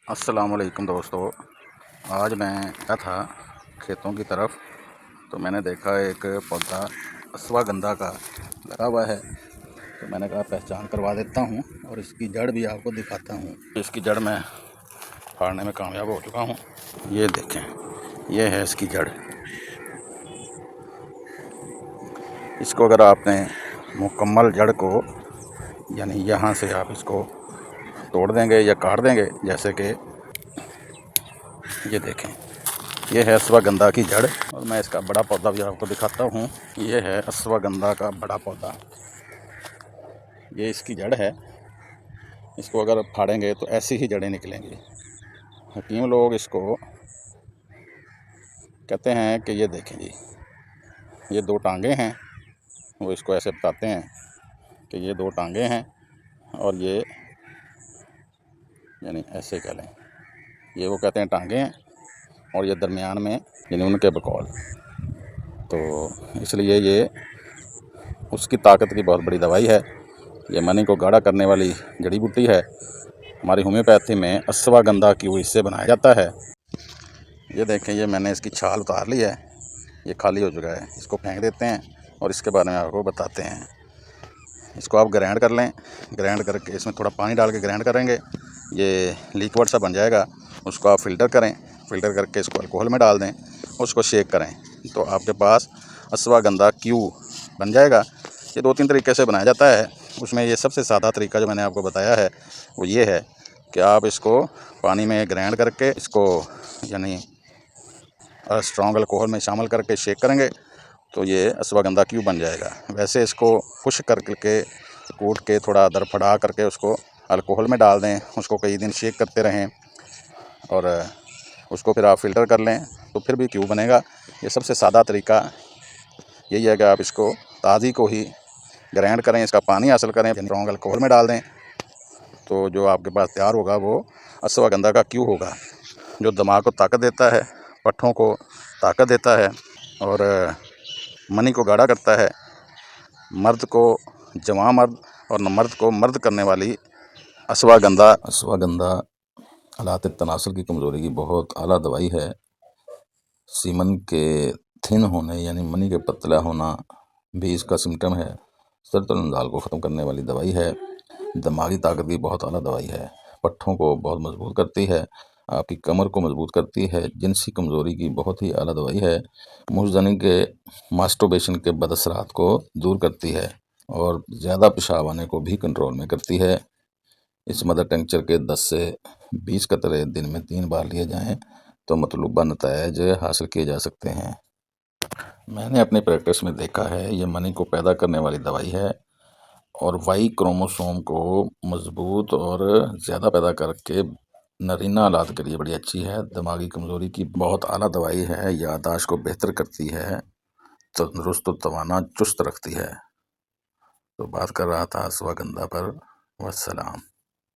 अस्सलाम वालेकुम दोस्तों। आज मैं गया था खेतों की तरफ, तो मैंने देखा एक पौधा अश्वगंधा का लगा हुआ है। तो मैंने कहा पहचान करवा देता हूँ और इसकी जड़ भी आपको दिखाता हूँ। इसकी जड़ मैं फाड़ने में कामयाब हो चुका हूँ। ये देखें, ये है इसकी जड़। इसको अगर आपने मुकम्मल जड़ को यानी यहाँ से आप इसको तोड़ देंगे या काट देंगे, जैसे कि ये देखें, ये है अश्वगंधा की जड़। और मैं इसका बड़ा पौधा भी आपको दिखाता हूँ। ये है अश्वगंधा का बड़ा पौधा, ये इसकी जड़ है। इसको अगर फाड़ेंगे तो ऐसी ही जड़ें निकलेंगी। हकीम लोग इसको कहते हैं कि ये देखें जी, ये दो टांगे हैं। वो इसको ऐसे बताते हैं कि ये दो टांगे हैं और ये यानी ऐसे कह लें, ये वो कहते हैं टांगे हैं और ये दरमियान में यानी उनके बकौल। तो इसलिए ये उसकी ताकत की बहुत बड़ी दवाई है। ये मनी को गाढ़ा करने वाली जड़ी बूटी है। हमारी होम्योपैथी में अश्वगंधा की वो इससे बनाया जाता है। ये देखें, ये मैंने इसकी छाल उतार ली है, ये खाली हो चुका है। इसको फेंक देते हैं और इसके बारे में आपको बताते हैं। इसको आप ग्राइंड कर लें, ग्राइंड करके इसमें थोड़ा पानी डाल के ग्राइंड करेंगे, ये लिक्विड सा बन जाएगा। उसको आप फ़िल्टर करें, फ़िल्टर करके इसको अल्कोहल में डाल दें, उसको शेक करें तो आपके पास अश्वगंधा क्यू बन जाएगा। ये 2-3 तरीके से बनाया जाता है। उसमें ये सबसे सादा तरीका जो मैंने आपको बताया है वो ये है कि आप इसको पानी में ग्राइंड करके इसको यानी स्ट्रॉन्ग अल्कोहल में शामिल करके शेक करेंगे तो ये अश्वगंधा क्यूब बन जाएगा। वैसे इसको खुश्क करके कूट के थोड़ा दरफड़ा करके उसको अल्कोहल में डाल दें, उसको कई दिन शेक करते रहें और उसको फिर आप फ़िल्टर कर लें तो फिर भी क्यूब बनेगा। ये सबसे सादा तरीका यही है कि आप इसको ताज़ी को ही ग्राइंड करें, इसका पानी हासिल करें, स्ट्रॉन्ग अल्कोहल में डाल दें तो जो आपके पास तैयार होगा वो अश्वगंधा का क्यूब होगा, जो दिमाग को ताकत देता है, पट्ठों को ताकत देता है और मनी को गाढ़ा करता है। मर्द को जवां मर्द और न मर्द को मर्द करने वाली अश्वगंधा हालात तनासुल की कमज़ोरी की बहुत आला दवाई है। सीमन के थिन होने यानी मनी के पतला होना भी इसका सिम्टम है। सरतुलनदाल को ख़त्म करने वाली दवाई है। दिमागी ताकत की बहुत आला दवाई है। पट्ठों को बहुत मजबूत करती है, आपकी कमर को मजबूत करती है। जिनसी कमज़ोरी की बहुत ही आला दवाई है। मुज़दनी के मास्टरबेशन के बदअसरात को दूर करती है और ज़्यादा पेशाब आने को भी कंट्रोल में करती है। इस मदर टिंचर के 10 से 20 कतरे दिन में 3 बार लिए जाएं तो मतलूबा नताइज हासिल किए जा सकते हैं। मैंने अपनी प्रैक्टिस में देखा है, ये मनी को पैदा करने वाली दवाई है और वाई क्रोमोसोम को मजबूत और ज़्यादा पैदा करके नरीना औलाद के लिए बड़ी अच्छी है। दिमागी कमज़ोरी की बहुत आला दवाई है। याददाश्त को बेहतर करती है, तंदुरुस्त और तवाना चुस्त रखती है। तो बात कर रहा था अश्वगंधा पर। वस्सलाम।